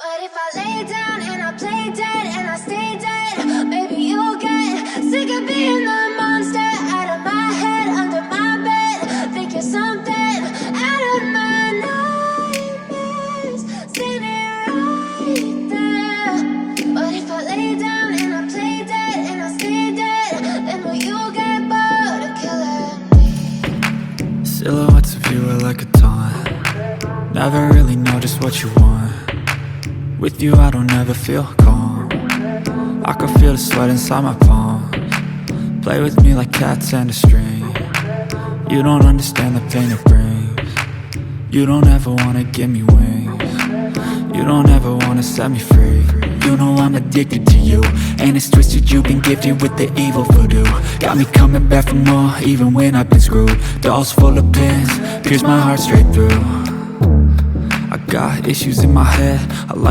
But if I lay down and I play dead and I stay dead, maybe you'll get sick of being the monster out of my head, under my bed. Think you're something out of my nightmares, standing right there. But if I lay down and I play dead and I stay dead, then will you get bored of killing me? Silhouettes of you are like a taunt. Never really know just what you want. With you I don't ever feel calm. I can feel the sweat inside my palms. Play with me like cats and a string. You don't understand the pain it brings. You don't ever wanna give me wings. You don't ever wanna set me free. You know I'm addicted to you, and it's twisted, you've been gifted with the evil voodoo. Got me coming back for more, even when I've been screwed. Dolls full of pins, pierce my heart straight through. I got issues in my head, I like